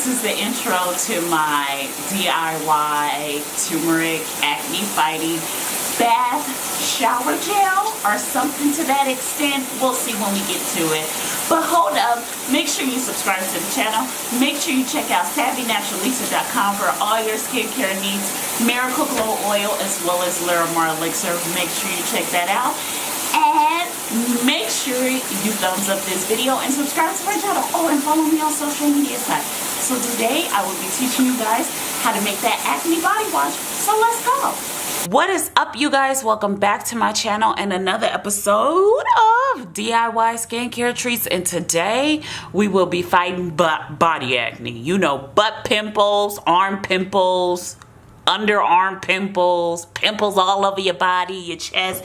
This is the intro to my DIY turmeric acne fighting bath shower gel or something to that extent. We'll see when we get to it. But hold up, make sure you subscribe to the channel. Make sure you check out SavvyNaturalista.com for all your skincare needs. Miracle Glow Oil as well as Larimar Elixir. Make sure you check that out. And make sure you thumbs up this video and subscribe to my channel. Oh, and follow me on social media sites. So today I will be teaching you guys how to make that acne body wash. So let's go. What is up, you guys? Welcome back to my channel and another episode of DIY skincare treats. And today we will be fighting body acne. You know, butt pimples, arm pimples, underarm pimples, pimples all over your body, your chest,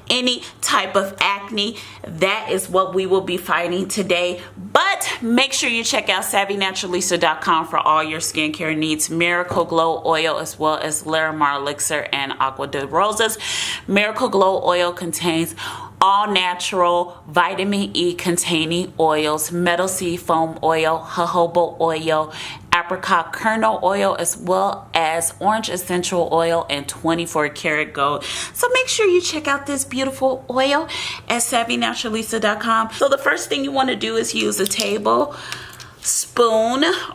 any type of acne. That is what we will be fighting today. But make sure you check out SavvyNaturalista.com for all your skincare needs. Miracle Glow Oil as well as Larimar Elixir and Agua de Rosas. Miracle Glow Oil contains all natural vitamin E containing oils, metal sea foam oil, jojoba oil, apricot kernel oil, as well as orange essential oil and 24 karat gold. So make sure you check out this beautiful oil at SavvyNaturalista.com. So the first thing you want to do is use a tablespoon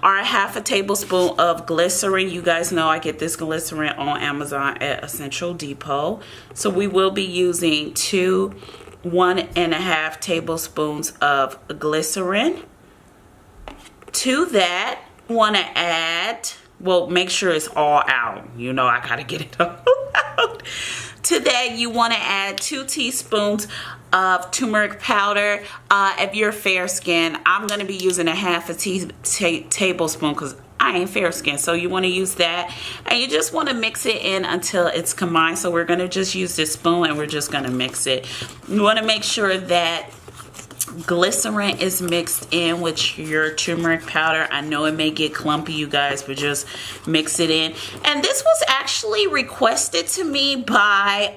or a half a tablespoon of glycerin. You guys know I get this glycerin on Amazon at Essential Depot. So we will be using 1.5 tablespoons of glycerin. To that, want to add, well, make sure it's all out. You know, I gotta get it all out. To that, you want to add 2 teaspoons of turmeric powder. If you're fair skin, I'm going to be using a half a tablespoon because I ain't fair skin. So you want to use that. And you just want to mix it in until it's combined. So we're going to just use this spoon and we're just going to mix it. You want to make sure that glycerin is mixed in with your turmeric powder. I know it may get clumpy, you guys, but just mix it in. And this was actually requested to me by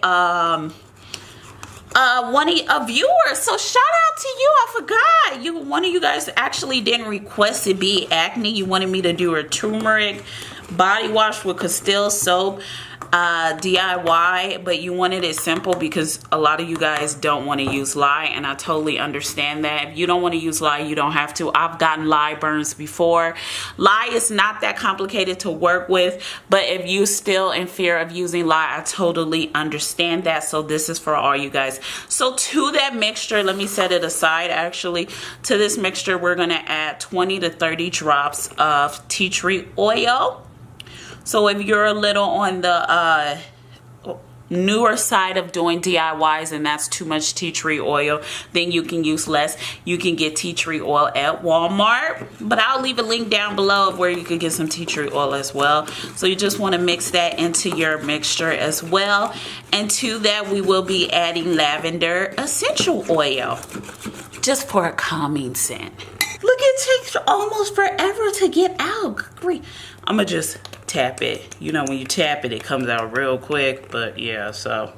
one of a viewer, so shout out to you. I forgot one of you guys actually didn't request it be acne. You wanted me to do a turmeric body wash with Castile soap DIY, but you wanted it simple because a lot of you guys don't want to use lye, and I totally understand that. If you don't want to use lye, you don't have to. I've gotten lye burns before. Lye is not that complicated to work with, but if you still in fear of using lye, I totally understand that. So this is for all you guys. So to that mixture, let me set it aside. Actually, to this mixture, we're going to add 20 to 30 drops of tea tree oil. So if you're a little on the newer side of doing DIYs and that's too much tea tree oil, then you can use less. You can get tea tree oil at Walmart, but I'll leave a link down below of where you can get some tea tree oil as well. So you just want to mix that into your mixture as well. And to that, we will be adding lavender essential oil just for a calming scent. Look, it takes almost forever to get out. I'm gonna just tap it. You know, when you tap it, it comes out real quick. But yeah, so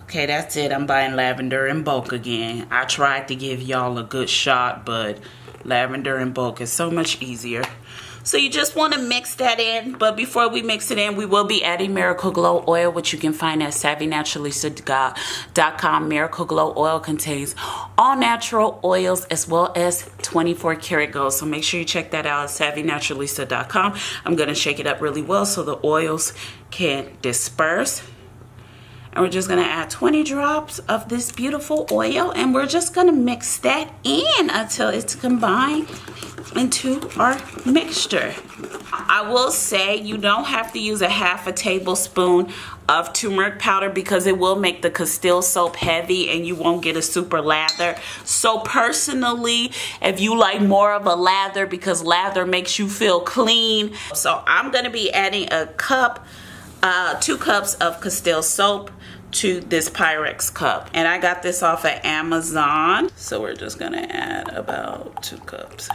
okay, that's it. I'm buying lavender in bulk again. I tried to give y'all a good shot, but lavender in bulk is so much easier. So you just want to mix that in. But before we mix it in, we will be adding Miracle Glow Oil, which you can find at SavvyNaturalista.com. Miracle Glow Oil contains all natural oils as well as 24 karat gold. So make sure you check that out at SavvyNaturalista.com. I'm going to shake it up really well so the oils can disperse. And we're just going to add 20 drops of this beautiful oil. And we're just going to mix that in until it's combined into our mixture. I will say you don't have to use a half a tablespoon of turmeric powder because it will make the Castile soap heavy and you won't get a super lather. So personally, if you like more of a lather because lather makes you feel clean, so I'm going to be adding a cup, 2 cups of Castile soap to this Pyrex cup, and I got this off of Amazon. So we're just gonna add about 2 cups.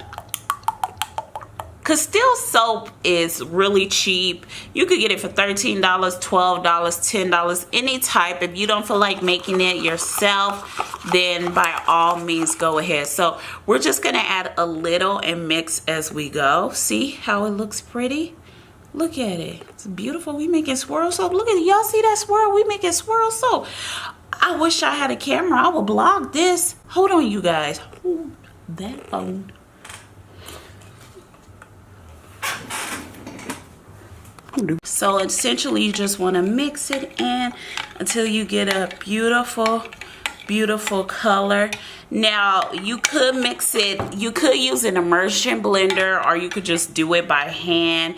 Castile soap is really cheap. You could get it for $13, $12, $10, any type. If you don't feel like making it yourself, then by all means go ahead. So we're just gonna add a little and mix as we go. See how it looks pretty? Look at it, it's beautiful. We making swirl soap. Look at it, y'all see that swirl? We making swirl soap. I wish I had a camera, I would blog this. Hold on you guys, hold that phone. So essentially you just want to mix it in until you get a beautiful color. Now you could mix it, you could use an immersion blender, or you could just do it by hand.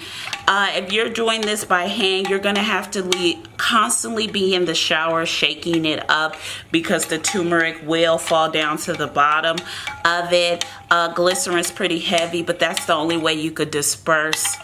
If you're doing this by hand, you're gonna have to constantly be in the shower shaking it up, because the turmeric will fall down to the bottom of it. Glycerin's pretty heavy, but that's the only way you could disperse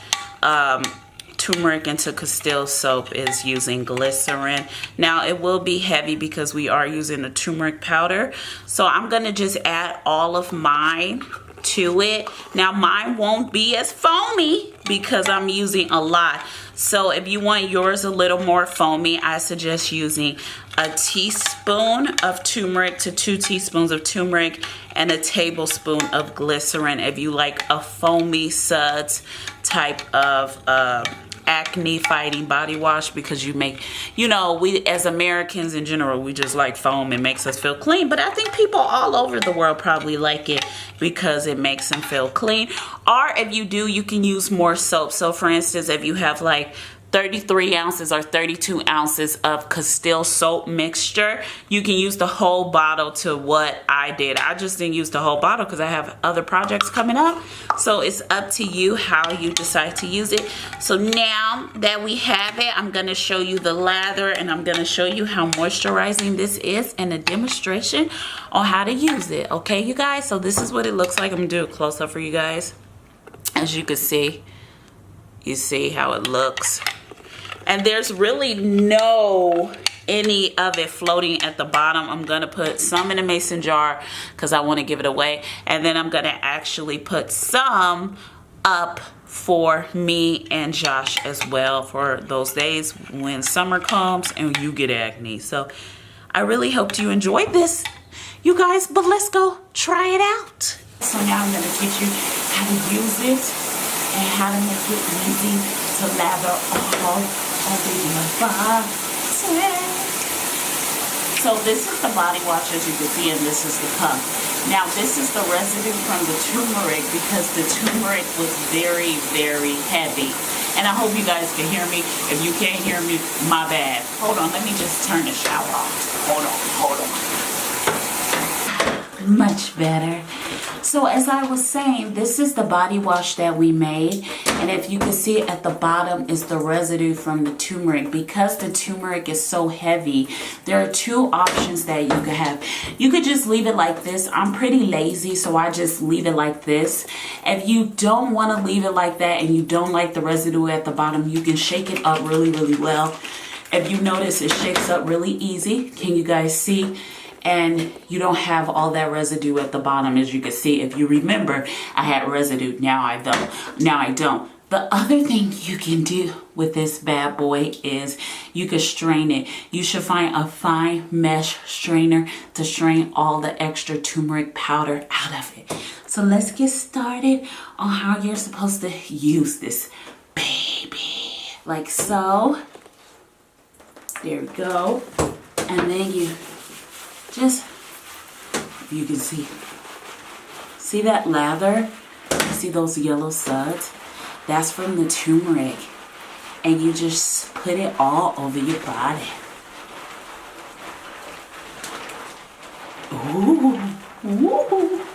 turmeric into Castile soap, is using glycerin. Now it will be heavy because we are using a turmeric powder, so I'm gonna just add all of mine to it. Now mine won't be as foamy because I'm using a lot. So if you want yours a little more foamy, I suggest using a teaspoon of turmeric to 2 teaspoons of turmeric and a tablespoon of glycerin if you like a foamy suds type of acne fighting body wash, because you know, we as Americans in general, we just like foam. It makes us feel clean, but I think people all over the world probably like it because it makes them feel clean. Or if you do, you can use more soap. So for instance, if you have like 33 ounces or 32 ounces of Castile soap mixture, you can use the whole bottle to what I did. I just didn't use the whole bottle because I have other projects coming up. So it's up to you how you decide to use it. So now that we have it, I'm gonna show you the lather, and I'm gonna show you how moisturizing this is and a demonstration on how to use it. Okay, you guys? So this is what it looks like. I'm gonna do a close up for you guys. As you can see, you see how it looks. And there's really no any of it floating at the bottom. I'm gonna put some in a mason jar because I want to give it away, and then I'm gonna actually put some up for me and Josh as well for those days when summer comes and you get acne. So I really hope you enjoyed this, you guys, but let's go try it out. So now I'm gonna teach you how to use it and how to make it easy to lather all over your body. So this is the body wash, as you can see, and this is the cup. Now this is the residue from the turmeric, because the turmeric was very heavy. And I hope you guys can hear me. If you can't hear me, my bad. Hold on, let me just turn the shower off. Hold on. Much better. So as I was saying, this is the body wash that we made, and if you can see at the bottom is the residue from the turmeric. Because the turmeric is so heavy, there are 2 options that you could have. You could just leave it like this. I'm pretty lazy, so I just leave it like this. If you don't want to leave it like that and you don't like the residue at the bottom, you can shake it up really well. If you notice, it shakes up really easy. Can you guys see? And you don't have all that residue at the bottom. As you can see, if you remember, I had residue. Now I don't. The other thing you can do with this bad boy is you can strain it. You should find a fine mesh strainer to strain all the extra turmeric powder out of it. So let's get started on how you're supposed to use this baby. Like so. There we go. And then you just, you can see that lather? See those yellow suds? That's from the turmeric. And you just put it all over your body. Ooh. Ooh.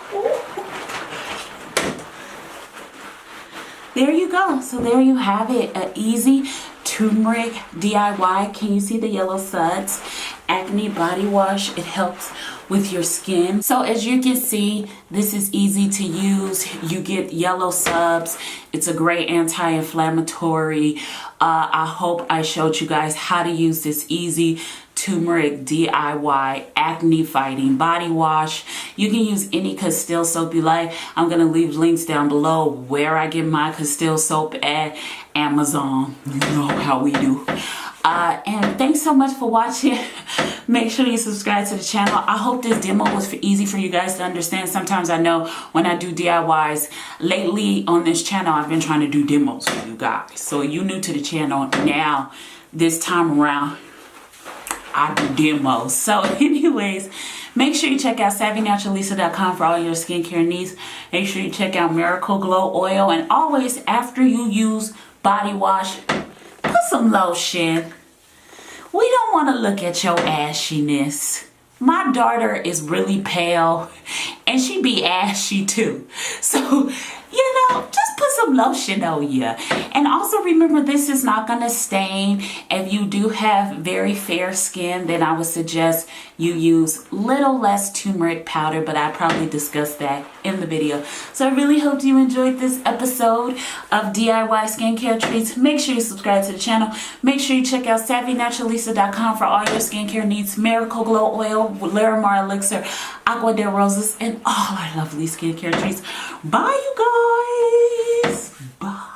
There you go. So there you have it. An easy turmeric DIY. Can you see the yellow suds? Acne body wash. It helps with your skin. So as you can see, this is easy to use. You get yellow subs. It's a great anti-inflammatory. I hope I showed you guys how to use this easy turmeric DIY acne fighting body wash. You can use any Castile soap you like. I'm gonna leave links down below where I get my Castile soap at Amazon. You know how we do. And thanks so much for watching. Make sure you subscribe to the channel. I hope this demo was easy for you guys to understand. Sometimes I know when I do DIYs, lately on this channel, I've been trying to do demos for you guys. So you new to the channel now, this time around, I do demos. So anyways, make sure you check out SavvyNaturalLisa.com for all your skincare needs. Make sure you check out Miracle Glow Oil. And always, after you use body wash, put some lotion. We don't want to look at your ashiness. My daughter is really pale and she be ashy too. So, you know, just put some lotion on you. And also remember, this is not going to stain. If you do have very fair skin, then I would suggest you use little less turmeric powder, but I probably discussed that in the video. So I really hope you enjoyed this episode of DIY skincare treats. Make sure you subscribe to the channel. Make sure you check out SavvyNaturalLisa.com for all your skincare needs. Miracle Glow Oil, Larimar Elixir, Agua de Rosas, and all our lovely skincare treats. Bye, you guys. Bye.